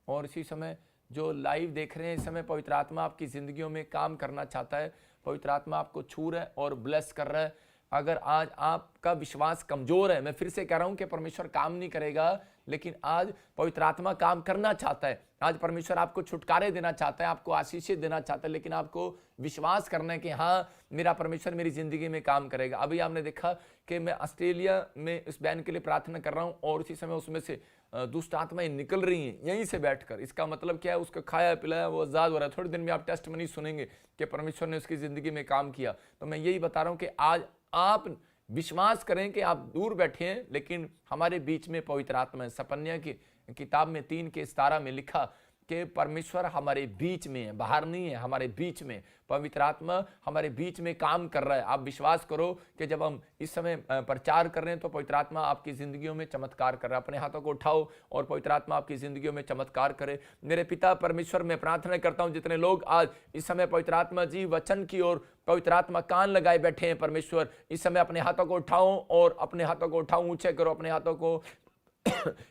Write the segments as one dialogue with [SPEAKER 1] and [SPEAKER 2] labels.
[SPEAKER 1] और इसी समय जो लाइव देख रहे हैं इस समय पवित्र आत्मा आपकी जिंदगियों में काम करना चाहता है। पवित्र आत्मा आपको छू रहा है और ब्लेस कर रहा है। अगर आज आपका विश्वास कमजोर है, मैं फिर से कह रहा हूं कि परमेश्वर काम नहीं करेगा, लेकिन आज पवित्र आत्मा काम करना चाहता है। आज परमेश्वर आपको छुटकारे देना चाहता है, आपको आशीषें देना चाहता है, लेकिन आपको विश्वास करना है कि हाँ, मेरा परमेश्वर मेरी जिंदगी में काम करेगा। अभी आपने देखा कि मैं ऑस्ट्रेलिया में इस बहन के लिए प्रार्थना कर रहा हूं और उसी समय उसमें से दुष्ट आत्माएं निकल रही हैं यहीं से बैठकर। इसका मतलब क्या है? उसको खाया पिलाया, वो आजाद हो रहा है। थोड़े दिन में आप टेस्टमनी सुनेंगे कि परमेश्वर ने उसकी जिंदगी में काम किया। तो मैं यही बता रहा हूं कि आज आप विश्वास करें कि आप दूर बैठे हैं, लेकिन हमारे बीच में पवित्र आत्मा है। सपन्या की किताब में 3:17 में लिखा कि परमेश्वर हमारे बीच में है, बाहर नहीं है, हमारे बीच में। पवित्र आत्मा हमारे बीच में काम कर रहा है। आप विश्वास करो कि जब हम इस समय प्रचार कर रहे हैं तो पवित्र आत्मा आपकी जिंदगियों में चमत्कार कर रहा है। अपने हाथों को उठाओ और पवित्र आत्मा आपकी जिंदगियों में चमत्कार करे। मेरे पिता परमेश्वर में प्रार्थना करता हूं, जितने लोग आज इस समय पवित्र आत्मा जी वचन की ओर पवित्र आत्मा कान लगाए बैठे हैं, परमेश्वर इस समय अपने हाथों को उठाओ और अपने हाथों को उठाओ, ऊंचे करो अपने हाथों को।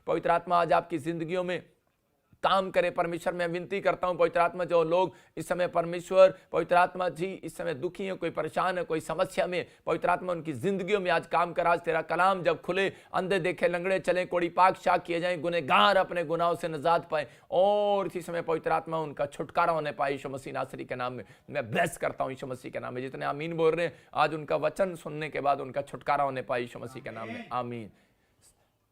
[SPEAKER 1] पवित्र आत्मा आज आपकी जिंदगियों में काम करे। परमेश्वर मैं विनती करता हूं पवित्र आत्मा, जो लोग इस समय परमेश्वर पवित्र आत्मा जी इस समय दुखी है, कोई परेशान है, कोई समस्या में, पवित्र आत्मा उनकी जिंदगियों में आज काम कर। आज तेरा कलाम जब खुले, अंधे देखे, लंगड़े चले, कोड़ी पाक शाक किए जाएं, गुनहगार अपने गुनाहों से निजात पाए और इसी समय पवित्र आत्मा उनका छुटकारा होने पाए। यीशु मसीह नासरी के नाम में मैं ब्लेस करता हूं। यीशु मसीह के नाम में जितने आमीन बोल रहे हैं, आज उनका वचन सुनने के बाद उनका छुटकारा होने पाए। यीशु मसीह के नाम में आमीन।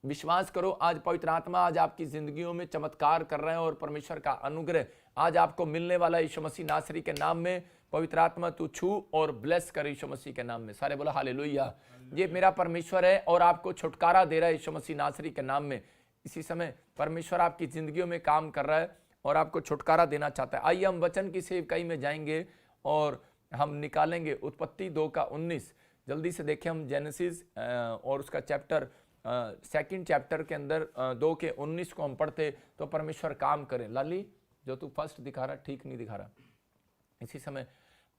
[SPEAKER 1] विश्वास करो, आज पवित्र आत्मा आज आपकी जिंदगियों में चमत्कार कर रहे हैं और परमेश्वर का अनुग्रह आज आपको मिलने वाला। यीशु मसीह नासरी के नाम में पवित्र आत्मा तू छू और ब्लेस कर यीशु मसीह के नाम में। सारे बोला हालेलुया। ये मेरा परमेश्वर है और आपको छुटकारा दे रहा है यीशु मसीह नासरी के नाम में। इसी समय परमेश्वर आपकी जिंदगियों में काम कर रहा है और आपको छुटकारा देना चाहता है। आइए हम वचन की सेवकाई में जाएंगे और हम निकालेंगे उत्पत्ति 2:19। जल्दी से देखें हम जेनेसिस और उसका चैप्टर सेकंड चैप्टर के अंदर 2:19 को हम पढ़ते तो परमेश्वर काम करें। लाली, जो तू फर्स्ट दिखा रहा ठीक नहीं दिखा रहा। इसी समय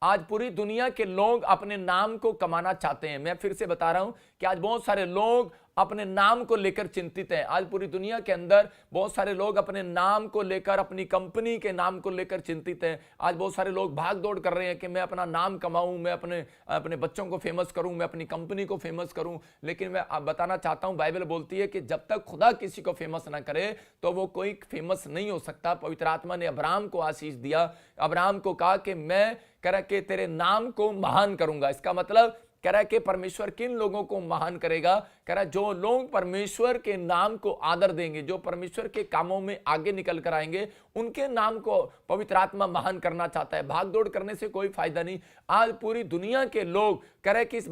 [SPEAKER 1] आज पूरी दुनिया के लोग अपने नाम को कमाना चाहते हैं। मैं फिर से बता रहा हूं कि आज बहुत सारे लोग अपने नाम को लेकर चिंतित हैं। आज पूरी दुनिया के अंदर बहुत सारे लोग अपने नाम को लेकर, अपनी कंपनी के नाम को लेकर चिंतित हैं। आज बहुत सारे लोग भाग दौड़ कर रहे हैं कि मैं अपना नाम कमाऊं, मैं अपने बच्चों को फेमस करूं, मैं अपनी कंपनी को फेमस करूं। लेकिन मैं बताना चाहता हूं, बाइबल बोलती है कि जब तक खुदा किसी को फेमस ना करे तो वो कोई फेमस नहीं हो सकता। पवित्र आत्मा ने अब्राहम को आशीष दिया। अब्राहम को कहा कि मैं कह रहा कि तेरे नाम को महान करूंगा। इसका मतलब कह रहा है कि परमेश्वर किन लोगों को महान करेगा? कह रहा है जो लोग परमेश्वर के नाम को आदर देंगे, जो परमेश्वर के कामों में आगे निकल कर आएंगे, उनके नाम को पवित्र आत्मा महान करना चाहता है। भाग दौड़ करने से कोई फायदा नहीं। आज पूरी दुनिया के लोग कह रहे हैं कि इस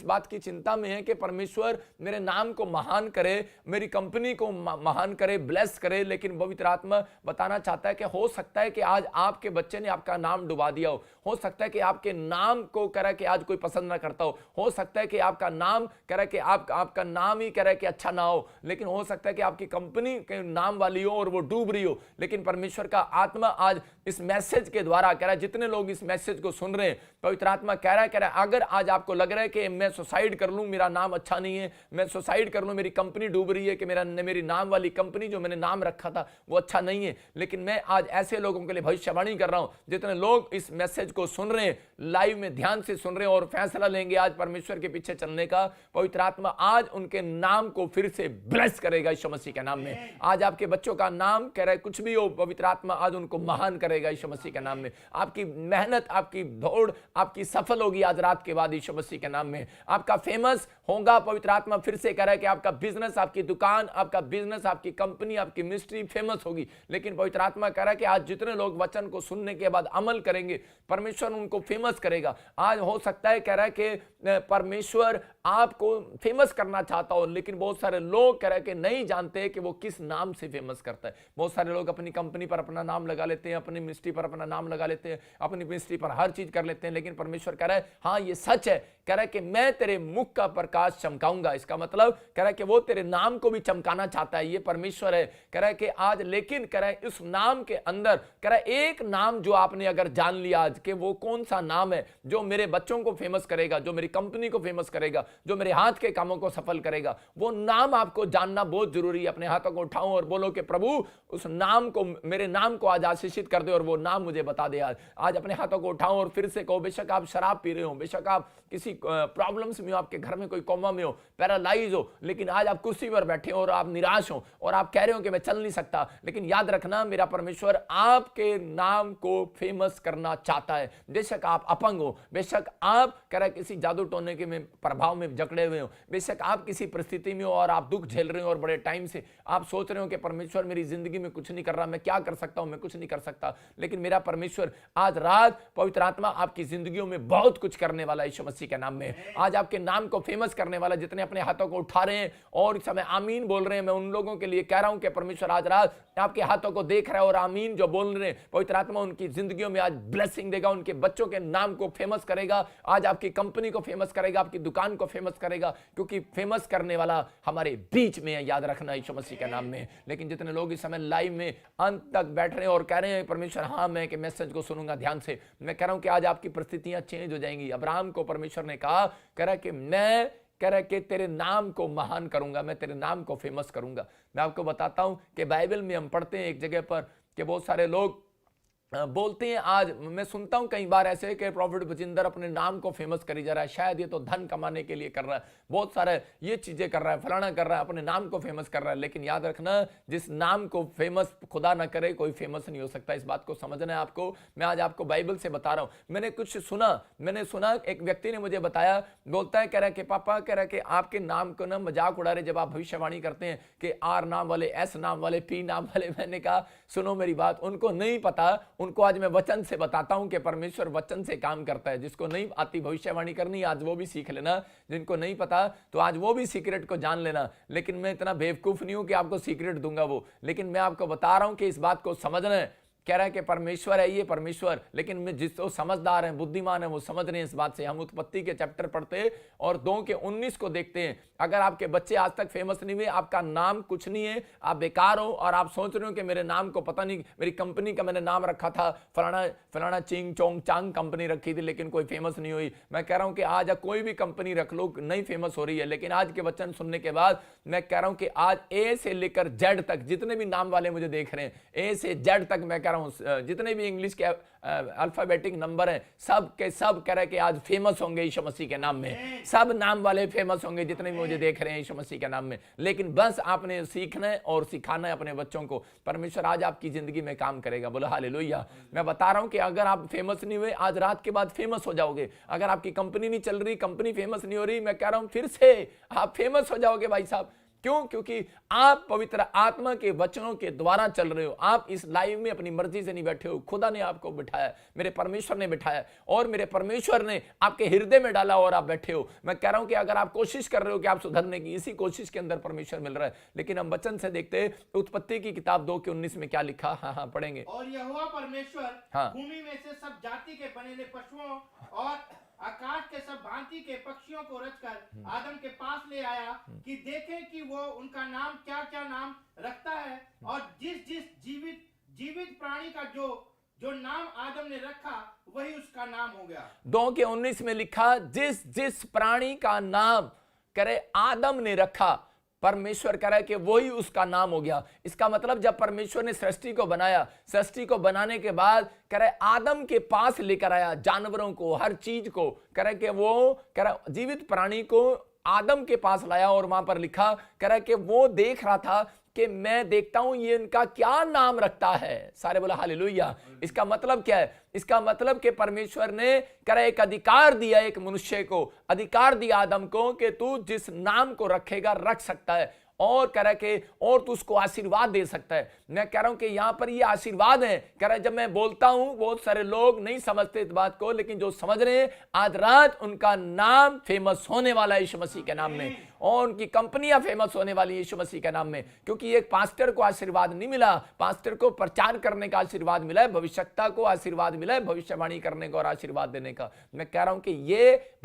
[SPEAKER 1] बात की चिंता में है कि परमेश्वर मेरे नाम को महान करे, मेरी कंपनी को महान करे, ब्लेस करे। लेकिन पवित्र आत्मा बताना चाहता है कि हो सकता है कि आज आपके बच्चे ने आपका नाम डुबा दिया हो सकता है कि आपके नाम को कह रहा है कि आज कोई पसंद ना करता हो सकता है कि आपका नाम कह रहा है कि आपका नाम ही कह रहा है कि अच्छा ना हो, लेकिन हो सकता है कि आपकी कंपनी के नाम वाली हो और वो डूब रही हो। लेकिन परमेश्वर का आत्मा आज इस मैसेज के द्वारा कह रहा है, जितने लोग इस मैसेज को सुन रहे हैं, पवित्र आत्मा कह रहा है अगर आज आपको लग रहा है कि मैं सुसाइड कर लूं, मेरा नाम अच्छा नहीं है, मैं सुसाइड कर लूं, मेरी कंपनी डूब रही है, कि मेरी नाम वाली कंपनी जो मैंने नाम रखा था वो अच्छा नहीं है, लेकिन मैं आज ऐसे लोगों के लिए भविष्यवाणी कर रहा हूं, जितने लोग इस मैसेज को सुन रहे हैं, लाइव में ध्यान से सुन रहे हैं और फैसला लेंगे आज परमेश्वर के पीछे चलने का, पवित्र आत्मा आज उनके नाम को फिर से ब्लेस करेगा यीशु मसीह के नाम में। आज आपके बच्चों का नाम कह रहा है कुछ भी हो, पवित्र आत्मा आज उनको महान करेगा यीशु मसीह के नाम में। आपकी मेहनत, आपकी दौड़, आपकी सफल होगी आज रात के बाद यीशु मसीह के नाम में। आपका फेमस होगा, पवित्र आत्मा फिर से कह रहा है कि आपका बिजनेस, आपकी दुकान, आपका बिजनेस, आपकी कंपनी, आपकी मिनिस्ट्री फेमस होगी। लेकिन पवित्र आत्मा कह रहा है कि आज जितने लोग वचन को सुनने के बाद अमल करेंगे, परमेश्वर उनको फेमस करेगा। आज हो सकता है कह रहा है कि परमेश्वर आपको फेमस करना चाहता हो, लेकिन बहुत सारे लोग कह रहे हैं कि नहीं जानते कि वो किस नाम से फेमस करता है। बहुत सारे लोग अपनी कंपनी पर अपना नाम लगा लेते हैं, अपनी मिनिस्ट्री पर अपना नाम लगा लेते हैं, अपनी मिनिस्ट्री पर हर चीज कर लेते हैं, लेकिन परमेश्वर कह रहा है हाँ ये सच है कह रहा है कि मैं तेरे मुख का प्रकाश चमकाऊंगा। इसका मतलब कह रहा है कि वो तेरे नाम को भी चमकाना चाहता है। ये परमेश्वर है। कह रहा है कि आज लेकिन कह रहा है इस नाम के अंदर कह रहा है एक नाम जो आपने अगर जान लिया आज कि वो कौन सा नाम है जो मेरे बच्चों को फेमस करेगा, जो मेरी कंपनी को फेमस करेगा, जो मेरे हाथ के कामों को सफल करेगा, वो नाम आपको जानना बहुत जरूरी है। अपने हाथों को उठाओ और बोलो कि प्रभु उस नाम को, मेरे नाम को आज आशीषित कर दे और वो नाम मुझे बता दे। आज अपने हाथों को उठाओ और फिर से कहो, बेशक आप शराब पी रहे हो, बेशक आप किसी प्रॉब्लम्स में हो, आपके घर में कोई कोमा में हो, पैरालाइज हो, लेकिन आज आप कुर्सी पर बैठे हो और आप निराश हो और आप कह रहे हो कि मैं चल नहीं सकता, लेकिन याद रखना मेरा परमेश्वर आपके नाम को फेमस करना चाहता है। बेशक आप अपंग हो, बेशक आप कह रहे किसी जादू टोने के में प्रभाव में जकड़े हुए हो, बेशक आप किसी परिस्थिति में हो और आप दुख झेल रहे हो और बड़े टाइम से आप सोच रहे हो कि परमेश्वर मेरी जिंदगी में कुछ नहीं कर रहा, मैं क्या कर सकता हूं, मैं कुछ नहीं कर सकता, लेकिन मेरा परमेश्वर आज रात पवित्र आत्मा आपकी जिंदगियों में बहुत कुछ करने वाला है यीशु मसीह के नाम में। आज आपके नाम को फेमस करने वाला, जितने अपने हाथों को उठा रहे हैं और इस समय आमीन बोल रहे हैं, मैं उन लोगों के लिए कह रहा हूं कि परमेश्वर आज रात आपके हाथों को देख रहा है और आमीन जो बोल रहे हैं, पवित्र आत्मा उनकी जिंदगियों में आज ब्लेसिंग देगा, उनके बच्चों के नाम को फेमस करेगा, आज आपकी कंपनी को फेमस करेगा, आपकी दुकान को फेमस करेगा, क्योंकि फेमस करने वाला हमारे बीच में है। याद रखना यीशु मसीह के नाम में। लेकिन जितने लोग इस समय लाइव में अंत तक बैठ रहे हैं और कह रहे हैं परमेश्वर हाँ मैं के मैसेज को सुनूंगा ध्यान से, मैं कह रहा हूं कि आज आपकी परिस्थितियां चेंज हो जाएंगी। अब्राहम को परमेश्वर ने कहा, कह रहा कि मैं कह रहा कि तेरे नाम को महान करूंगा, मैं तेरे नाम को फेमस करूंगा। मैं आपको बताता हूं कि बाइबल में हम पढ़ते हैं एक जगह पर कि बहुत सारे लोग बोलते हैं, आज मैं सुनता हूं कई बार ऐसे कि प्रॉफिट बजिंदर अपने नाम को फेमस करी जा रहा है, शायद ये तो धन कमाने के लिए कर रहा है, बहुत सारे ये चीजें कर रहा है, फलाना कर रहा है, अपने नाम को फेमस कर रहा है। लेकिन याद रखना, जिस नाम को फेमस खुदा ना करे कोई फेमस नहीं हो सकता। इस बात को समझना है आपको। मैं आज आपको बाइबल से बता रहा हूं। मैंने सुना एक व्यक्ति ने मुझे बताया, बोलता है, कह रहा है कि पापा, कह रहा है कि आपके नाम को ना मजाक उड़ा रहे जब आप भविष्यवाणी करते हैं कि आर नाम वाले, एस नाम वाले, पी नाम वाले। मैंने कहा सुनो मेरी बात, उनको नहीं पता, उनको आज मैं वचन से बताता हूं कि परमेश्वर वचन से काम करता है। जिसको नहीं आती भविष्यवाणी करनी, आज वो भी सीख लेना। जिनको नहीं पता तो आज वो भी सीक्रेट को जान लेना। लेकिन मैं इतना बेवकूफ नहीं हूं कि आपको सीक्रेट दूंगा वो, लेकिन मैं आपको बता रहा हूं कि इस बात को समझना है। कह रहा है कि परमेश्वर है ये परमेश्वर, लेकिन मैं जिस तो समझदार हैं, बुद्धिमान हैं, वो समझ रहे हैं इस बात से। हम उत्पत्ति के चैप्टर पढ़ते और 2:19 को देखते हैं। अगर आपके बच्चे आज तक फेमस नहीं हुए, आपका नाम कुछ नहीं है, आप बेकार हो और आप सोच रहे हो कि मेरे नाम को पता नहीं, मेरी कंपनी का मैंने नाम रखा था फलाना चिंग चोंग चांग कंपनी रखी थी, लेकिन कोई फेमस नहीं हुई। मैं कह रहा हूं कि आज कोई भी कंपनी रख लो, नहीं फेमस हो रही है, लेकिन आज के वचन सुनने के बाद मैं कह रहा हूं कि आज ए से लेकर जेड तक जितने भी नाम वाले मुझे देख रहे हैं, ए से जेड तक मैं कह रहा हूं, जितने भी इंग्लिश के अल्फाबेटिक नंबर हैं, सब के सब कह रहे कि आज फेमस होंगे यीशु मसीह के नाम में। सब नाम वाले फेमस होंगे जितने भी मुझे देख रहे हैं यीशु मसीह के नाम में। लेकिन बस आपने सीखना है और सिखाना है अपने बच्चों को। परमेश्वर आज आपकी जिंदगी में काम करेगा। बोलो हालेलुया। मैं बता रहा हूं कि अगर आप फेमस नहीं हुए, आज रात के बाद फेमस हो जाओगे। अगर आपकी कंपनी नहीं चल रही, कंपनी फेमस नहीं हो रही, मैं कह रहा हूं फिर से आप फेमस हो जाओगे भाई साहब। क्यों? क्योंकि आप पवित्र आत्मा के वचनों के द्वारा चल रहे हो। आप इस लाइव में अपनी मर्जी से नहीं बैठे हो, खुदा ने आपको बिठाया, मेरे परमेश्वर ने बिठाया और मेरे परमेश्वर ने आपके हृदय में डाला और आप बैठे हो। मैं कह रहा हूं कि अगर आप कोशिश कर रहे हो कि आप सुधरने की, इसी कोशिश के अंदर परमेश्वर मिल रहा है। लेकिन हम वचन से देखते हैं, उत्पत्ति की किताब 2:19 में क्या लिखा। हाँ पढ़ेंगे।
[SPEAKER 2] और यहोवा परमेश्वर भूमि में से सब जाति के बनेले पशुओं और आकाश के सब भांति के पक्षियों को रचकर आदम के पास ले आया कि देखे कि वो उनका नाम क्या क्या नाम रखता है। और जिस जिस जीवित प्राणी का जो नाम आदम ने रखा वही उसका नाम हो गया।
[SPEAKER 1] 2:19 में लिखा, जिस जिस प्राणी का नाम करे आदम ने रखा, परमेश्वर कह रहा है कि वही उसका नाम हो गया। इसका मतलब जब परमेश्वर ने सृष्टि को बनाया, सृष्टि को बनाने के बाद कह रहा है आदम के पास लेकर आया जानवरों को, हर चीज को, कह रहा है कि वो कह रहा है जीवित प्राणी को आदम के पास लाया और वहां पर लिखा, कह रहा है कि वो देख रहा था कि मैं देखता हूं ये इनका क्या नाम रखता है। सारे बोला हालेलुया। इसका मतलब क्या है? इसका मतलब कि परमेश्वर ने कह रहा एक अधिकार दिया, एक मनुष्य को अधिकार दिया आदम को कि तू जिस नाम को रखेगा रख सकता है और कह रहा कि और तू उसको आशीर्वाद दे सकता है। मैं कह रहा हूं कि यहां पर ये आशीर्वाद है। कह रहा है जब मैं बोलता हूं बहुत सारे लोग नहीं समझते इस बात को, लेकिन जो समझ रहे हैं आज रात उनका नाम फेमस होने वाला है यीशु मसीह के नाम में। और उनकी कंपनियां फेमस होने वाली यीशु मसीह के नाम में, क्योंकि एक पास्टर को आशीर्वाद नहीं मिला, पास्टर को प्रचार करने का आशीर्वाद मिला है, भविष्यता को आशीर्वाद मिला है, भविष्यवाणी करने को और आशीर्वाद देने का। मैं कह रहा हूं कि ये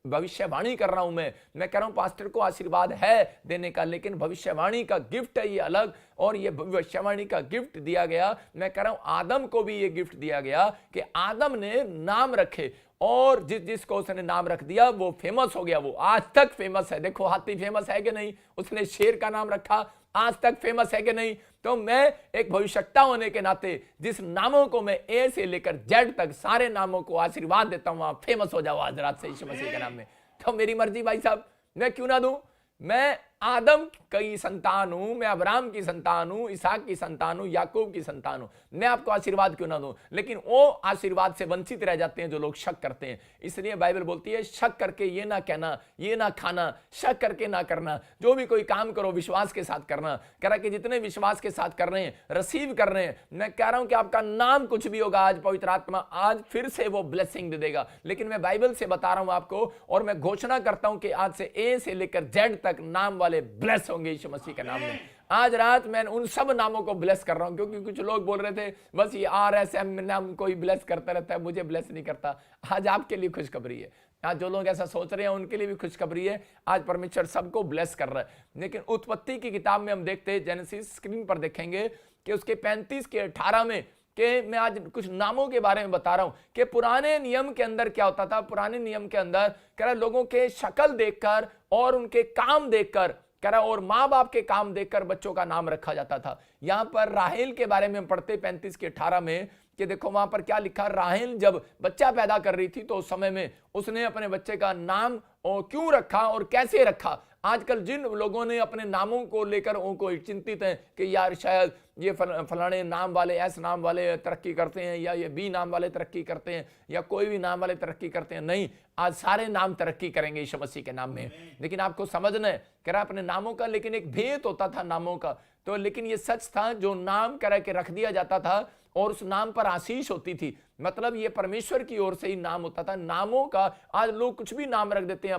[SPEAKER 1] भविष्यवाणी कर रहा हूं, मैं कह रहा हूं पास्टर को आशीर्वाद है देने का, लेकिन भविष्यवाणी का गिफ्ट है ये अलग, और ये भविष्यवाणी का गिफ्ट दिया गया, मैं कह रहा हूं आदम को भी ये गिफ्ट दिया गया कि आदम ने नाम रखे, और जिसको उसने नाम रख दिया वो फेमस हो गया, वो आज तक फेमस है। देखो हाथी फेमस है कि नहीं, उसने शेर का नाम रखा, आज तक फेमस है कि नहीं। तो मैं एक भविष्यवक्ता होने के नाते जिस नामों को मैं ए से लेकर जेड तक सारे नामों को आशीर्वाद देता हूं, आप फेमस हो जाओ आज रात से यीशु मसीह के नाम में। तो मेरी मर्जी भाई साहब, मैं क्यों ना दूं। मैं आदम की संतान हूं, मैं अब्राहम की संतान हूं, इसहाक की संतान हूं, याकूब की संतान हूं, मैं आपको आशीर्वाद क्यों ना दूं। लेकिन वो आशीर्वाद से वंचित रह जाते हैं जो लोग शक करते हैं। इसलिए बाइबल बोलती है शक करके ये ना कहना, ये ना खाना, शक करके ना करना, जो भी कोई काम करो विश्वास के साथ करना। कह रहा कि जितने विश्वास के साथ कर रहे हैं, रिसीव कर रहे हैं, मैं कह रहा हूं कि आपका नाम कुछ भी होगा, आज पवित्र आत्मा आज फिर से वो ब्लेसिंग दे देगा। लेकिन मैं बाइबल से बता रहा हूं आपको, और मैं घोषणा करता हूं कि आज से ए से लेकर जेड तक नाम वाले ब्लेस होंगे यीशु मसीह के नाम में। आज रात मैं उन सब नामों को ब्लेस कर रहा हूं, क्योंकि कुछ लोग बोल रहे थे बस ये RSM नाम कोई ब्लेस करता रहता है, मुझे ब्लेस नहीं करता। आज आपके लिए खुशखबरी है, आज जो लोग ऐसा सोच रहे हैं उनके लिए भी खुशखबरी है। आज परमेश्वर सबको ब्लेस कर रहा है। लेकिन उत्पत्ति की किताब में हम देखते हैं, जेनेसिस स्क्रीन पर देखेंगे कि उसके 35 के 18 में कि मैं आज कुछ नामों के बारे में बता रहा हूं कि पुराने नियम के अंदर क्या होता था। पुराने नियम के अंदर कह रहा लोगों के शक्ल देखकर और उनके काम देखकर, कह रहा और माँ बाप के काम देखकर बच्चों का नाम रखा जाता था। यहां पर राहेल के बारे में हम पढ़ते 35 के 18 में कि देखो वहां पर क्या लिखा। राहेल जब बच्चा पैदा कर रही थी तो उस समय में उसने अपने बच्चे का नाम क्यों रखा और कैसे रखा। आजकल जिन लोगों ने अपने नामों को लेकर उनको चिंतित हैं कि यार शायद ये फलाने नाम वाले, एस नाम वाले तरक्की करते हैं, या ये बी नाम वाले तरक्की करते हैं, या कोई भी नाम वाले तरक्की करते हैं, नहीं, आज सारे नाम तरक्की करेंगे यीशु मसीह के नाम में। लेकिन आपको समझना है कह रहा अपने नामों का, लेकिन एक भेद होता था नामों का। तो लेकिन ये सच था, जो नाम कह के रख दिया जाता था और उस नाम पर आशीष होती थी, मतलब ये परमेश्वर की ओर से ही नाम होता था। नामों का आज लोग कुछ भी नाम रख देते हैं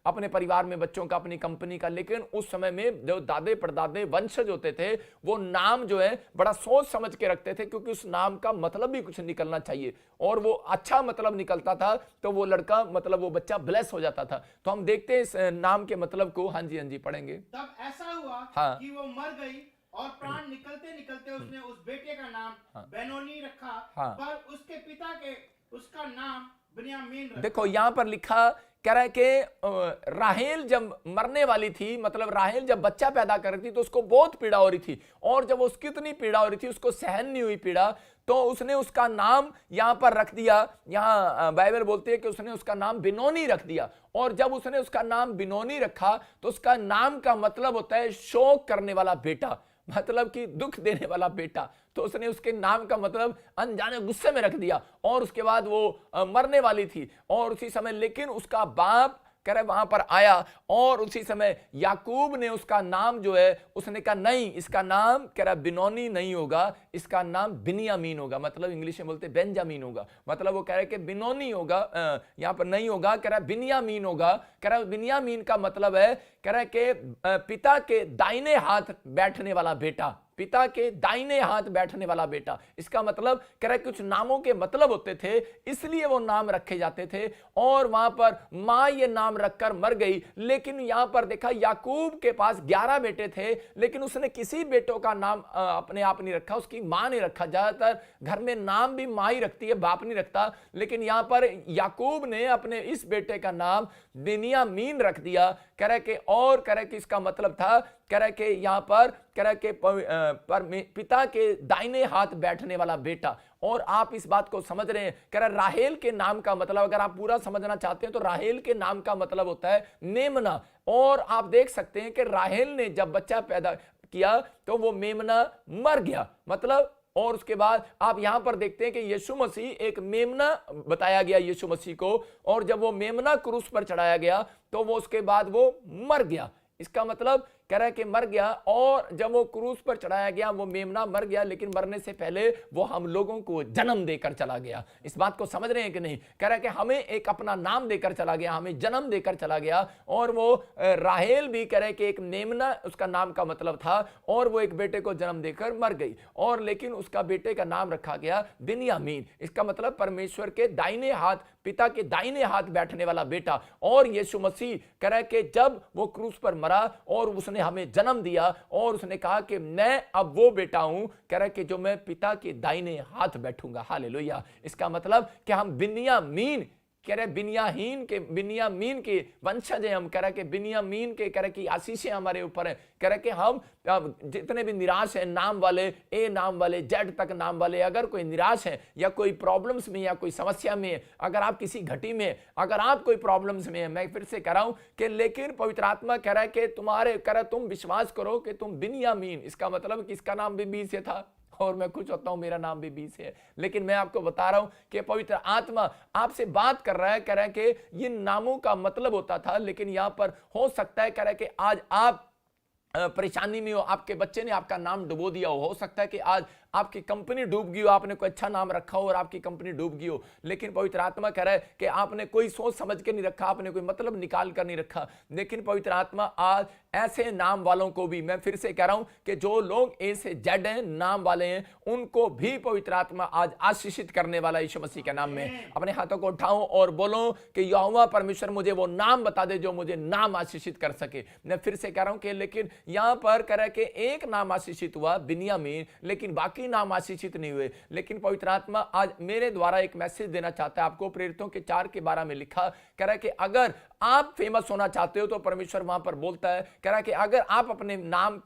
[SPEAKER 1] अपने परिवार में बच्चों का, अपनी कंपनी का, लेकिन उस समय में जो दादे परदादे वंशज होते थे वो नाम जो है बड़ा सोच समझ के रखते थे, क्योंकि उस नाम का मतलब भी कुछ निकलना चाहिए, और वो अच्छा मतलब निकलता था तो वो लड़का मतलब वो बच्चा ब्लेस हो जाता था। तो हम देखते हैं इस नाम के मतलब को। हाँ जी पढ़ेंगे।
[SPEAKER 2] तब ऐसा हुआ कि वो मर गई और प्राण निकलते निकलते उसने उस बेटे का नाम बेनोनी रखा, पर उसके पिता के उसका नाम बिन्यामीन रखा। देखो यहां पर लिखा कह रहा है कि राहेल जब मरने वाली थी, मतलब राहेल जब बच्चा पैदा कर रही थी तो उसको बहुत पीड़ा हो रही थी, और जब उसकी इतनी पीड़ा हो रही थी उसको सहन नहीं हुई पीड़ा, तो उसने उसका नाम यहां पर रख दिया। यहां बाइबल बोलती है कि उसने उसका नाम बिनोनी रख दिया। और जब उसने उसका नाम बिनोनी रखा तो उसका नाम का मतलब होता है शोक करने वाला बेटा, मतलब कि दुख देने वाला बेटा। तो उसने उसके नाम का मतलब अनजाने गुस्से में रख दिया, और उसके बाद वो मरने वाली थी, और उसी समय लेकिन उसका बाप कह रहे वहां पर आया, और उसी समय याकूब ने उसका नाम जो है उसने कहा नहीं, इसका नाम कह रहा बिनोनी नहीं होगा, इसका नाम बिन्यामीन होगा, मतलब इंग्लिश में बोलते बेंजामीन होगा, मतलब वो कह रहे कि बिनोनी होगा यहां पर नहीं होगा, कह रहा बिन्यामीन होगा। कह रहा बिन्यामीन का मतलब है कह रहा कि पिता के दाहिने हाथ बैठने वाला बेटा, पिता के दाहिने हाथ बैठने वाला बेटा। इसका मतलब कह रहा कुछ नामों के मतलब होते थे, इसलिए वो नाम रखे जाते थे। और वहां पर मां ये नाम रखकर मर गई, लेकिन यहां पर देखा याकूब के पास 11 बेटे थे, लेकिन उसने किसी बेटों का नाम अपने आप नहीं रखा, उसकी मां ने रखा। ज्यादातर घर में नाम भी मां ही रखती है, बाप नहीं रखता, लेकिन यहां पर याकूब ने अपने इस बेटे का नाम बिन्यामीन रख दिया। कह रहा कि और कह रहा कि इसका मतलब था कह रहा कि यहां पर कह रहा कि पिता के दाहिने हाथ बैठने वाला बेटा। और आप इस बात को समझ रहे हैं, कह रहा राहेल के नाम का मतलब अगर आप पूरा समझना चाहते हैं तो राहेल के नाम का मतलब होता है मेमना। और आप देख सकते हैं कि राहेल ने जब बच्चा पैदा किया तो वो मेमना मर गया, मतलब। और उसके बाद आप यहां पर देखते हैं कि यीशु मसीह एक मेमना बताया गया यीशु मसीह को, और जब वो मेमना क्रूस पर चढ़ाया गया तो वो उसके बाद वो मर गया। इसका मतलब
[SPEAKER 1] कह रहा है कि मर गया, और जब वो क्रूस पर चढ़ाया गया वो मेमना मर गया, लेकिन मरने से पहले वो हम लोगों को जन्म देकर चला गया। इस बात को समझ रहे हैं कि नहीं? कह रहा है कि हमें एक अपना नाम देकर चला गया, हमें जन्म देकर चला गया। और वो राहेल भी कह रहे कि एक मेमना उसका नाम का मतलब था, और वो एक बेटे को जन्म देकर मर गई, और लेकिन उसका बेटे का नाम रखा गया बिन्यामीन। इसका मतलब परमेश्वर के दाहिने हाथ, पिता के दाहिने हाथ बैठने वाला बेटा। और यीशु मसीह कह रहा है कि जब वो क्रूस पर मरा और उसने हमें जन्म दिया, और उसने कहा कि मैं अब वो बेटा हूं, कह रहा है कि जो मैं पिता के दाहिने हाथ बैठूंगा। हालेलुया। इसका मतलब कि हम बिन्यामीन, कह रहे बिन्यामीन के वंशज हैं हम। कह रहे कि बिन्यामीन के, कह रहे कि आशीषें हमारे ऊपर है। कह रहे कि हम जितने भी निराश हैं, नाम वाले, ए नाम वाले, जेड तक नाम वाले, अगर कोई निराश है या कोई प्रॉब्लम्स में या कोई समस्या में, अगर आप किसी घटी में, अगर आप कोई प्रॉब्लम्स में है, मैं फिर से कह रहा हूं कि लेकिन पवित्र आत्मा कह रहा है कि तुम्हारे, कह रहा तुम विश्वास करो कि तुम बिन्यामीन, इसका मतलब कि इसका नाम भी बी से था, और मैं खुश होता हूं मेरा नाम भी बी से है। लेकिन मैं आपको बता रहा हूं कि पवित्र आत्मा आपसे बात कर रहा है, कह रहा है कि ये नामों का मतलब होता था, लेकिन यहां पर हो सकता है, कह रहा है कि आज आप परेशानी में हो, आपके बच्चे ने आपका नाम डुबो दिया हो सकता है कि आज आपकी कंपनी डूब गई हो, आपने कोई अच्छा नाम रखा हो और आपकी कंपनी डूब गई हो, लेकिन पवित्र आत्मा कह रहा है कि आपने कोई सोच समझ के नहीं रखा, आपने कोई मतलब निकाल कर नहीं रखा। लेकिन पवित्र आत्मा आज ऐसे नाम वालों को भी, मैं फिर से कह रहा हूं कि जो लोग ए से जेड हैं, नाम वाले हैं, उनको भी पवित्र आत्मा आज आशीषित करने वाला यीशु मसीह के नाम में। अपने हाथों को उठाओ और बोलो कि यहोवा परमेश्वर मुझे वो नाम बता दे जो मुझे नाम आशीषित कर सके। मैं फिर से कह रहा हूं कि लेकिन यहां पर कह रहा है कि एक नाम आशीषित हुआ बिन्यामीन, लेकिन बाकी नाम आशीषित नहीं हुए। लेकिन पवित्र आत्मा आज मेरे द्वारा एक मैसेज देना चाहता है आपको। प्रेरितों के 4:12 में लिखा, कह रहा है कि अगर आप फेमस होना चाहते हो तो परमेश्वर वहां पर बोलता है, कह रहा है कि अगर आप अपने नाम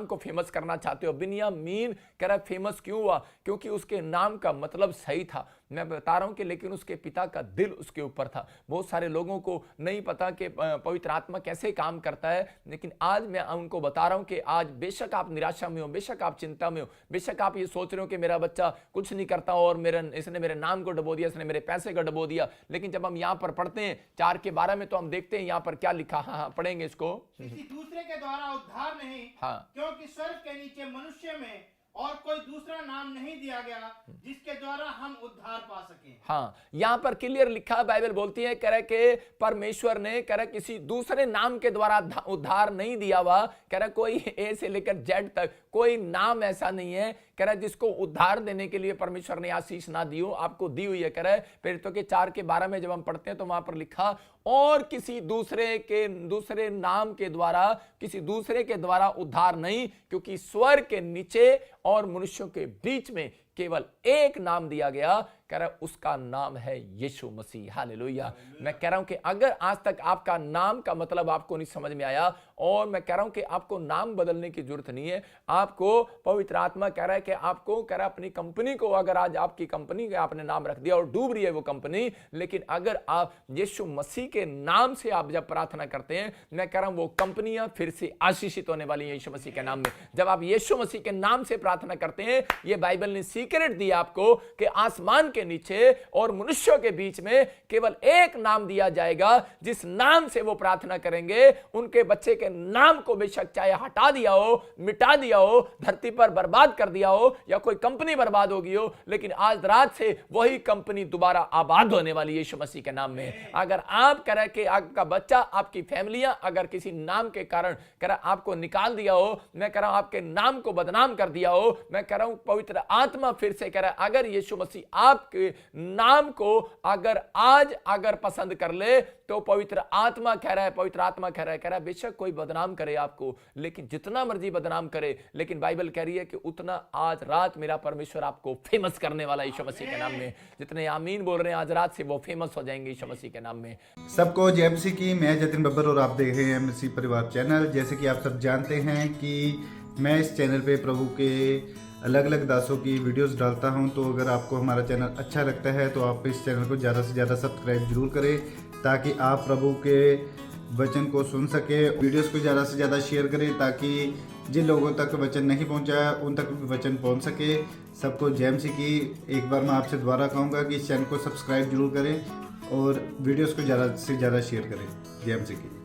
[SPEAKER 1] को फेमस करना चाहते हो। बिन्यामीन कह रहा है फेमस क्यों हुआ? क्योंकि उसके नाम का मतलब सही था। मैं बता रहा हूं कि लेकिन उसके पिता का दिल उसके ऊपर था। बहुत सारे लोगों को नहीं पता कि पवित्र आत्मा कैसे काम करता है, लेकिन आज मैं उनको बता रहा हूं कि आज बेशक आप निराशा में हो, बेशक आप चिंता में हो, बेशक आप ये सोच रहे हो कि मेरा बच्चा कुछ नहीं करता और इसने मेरे नाम को डुबो दिया, इसने मेरे पैसे को डुबो दिया। लेकिन जब हम यहां पर पढ़ते हैं 4:12 में, तो हम देखते हैं यहां पर क्या लिखा। हाँ, पढ़ेंगे इसको।
[SPEAKER 2] किसी दूसरे के द्वारा उद्धार नहीं,
[SPEAKER 1] हाँ,
[SPEAKER 2] क्योंकि स्वर्ग के नीचे मनुष्य में और कोई दूसरा नाम नहीं दिया गया जिसके द्वारा हम उद्धार पा सकें।
[SPEAKER 1] हाँ, यहां पर क्लियर लिखा, बाइबल बोलती है, कह रहा है कि परमेश्वर ने, कह रहा है किसी दूसरे नाम के द्वारा उद्धार नहीं दिया हुआ। कह रहा है कोई ए से लेकर जेड तक कोई नाम ऐसा नहीं है, कह रहा है जिसको उद्धार देने के लिए परमेश्वर ने आशीष ना दी हो, आपको दी हुई है। कह रहा है प्रेरितों के 4:12 में जब हम पढ़ते हैं तो वहां पर लिखा, और किसी दूसरे नाम के द्वारा, किसी दूसरे के द्वारा उद्धार नहीं, क्योंकि स्वर्ग के नीचे और मनुष्यों के बीच में केवल एक नाम दिया गया, कह रहा है उसका नाम है यीशु मसीह। हालेलुया। मैं कह रहा हूं कि अगर आज तक आपका नाम का मतलब आपको नहीं समझ में आया, और मैं कह रहा हूं कि आपको नाम बदलने की जरूरत नहीं है। आपको पवित्र आत्मा कह रहा है कि आपको, कह रहा है अपनी कंपनी को, अगर आज आपकी कंपनी का आपने नाम रख दिया और डूब रही है वो कंपनी, लेकिन अगर आप यीशु मसीह के नाम से आप जब प्रार्थना करते हैं, मैं कह रहा हूं वो कंपनियां फिर से आशीषित होने वाली है यीशु मसीह के नाम में। जब आप यीशु मसीह के नाम से प्रार्थना करते हैं, ये बाइबल ने सीक्रेट दिया आपको कि आसमान के नीचे और मनुष्यों के बीच में केवल एक नाम दिया जाएगा, जिस नाम से वो प्रार्थना करेंगे, उनके बच्चे के नाम को बेशक चाहे हटा दिया हो, मिटा दिया हो, धरती पर बर्बाद कर दिया हो, या कोई कंपनी बर्बाद होगी हो, लेकिन आज रात से वही कंपनी दोबारा आबाद होने वाली है यीशु मसीह के नाम में। अगर आप कह रहे कि आपका बच्चा, आपकी फैमिलियां अगर किसी नाम के कारण कह रहा आपको निकाल दिया हो, मैं कह रहा हूं आपके नाम को बदनाम कर दिया हो, मैं कह रहा हूं पवित्र आत्मा फिर से कह रहा है, अगर यीशु मसीह आपके नाम को अगर पसंद कर ले, तो पवित्र आत्मा कह रहा है बेशक कोई बदनाम करे आपको, लेकिन जितना मर्जी बदनाम करे, लेकिन बाइबल कह रही है कि उतना आज रात मेरा परमेश्वर आपको फेमस करने वाला यीशु मसीह के नाम में। जितने आमीन बोल रहे हैं आज रात से वो फेमस हो जाएंगे यीशु मसीह के नाम में।
[SPEAKER 3] सबको जय मसीह की। मैं जतिन बब्बर और आप देख रहे हैं मसीह परिवार चैनल। जैसे कि आप सब जानते हैं कि मैं इस चैनल पे प्रभु के अलग अलग दासों की वीडियोस डालता हूं, तो अगर आपको हमारा चैनल अच्छा लगता है तो आप इस चैनल को ज़्यादा से ज़्यादा सब्सक्राइब जरूर करें, ताकि आप प्रभु के वचन को सुन सके। वीडियोस को ज़्यादा से ज़्यादा शेयर करें, ताकि जिन लोगों तक वचन नहीं पहुंचा उन तक भी वचन पहुंच सके। सबको जय मसीह की। एक बार मैं आपसे दोबारा कहूँगा कि इस चैनल को सब्सक्राइब जरूर करें और वीडियोस को ज़्यादा से ज़्यादा शेयर करें। जय मसीह की।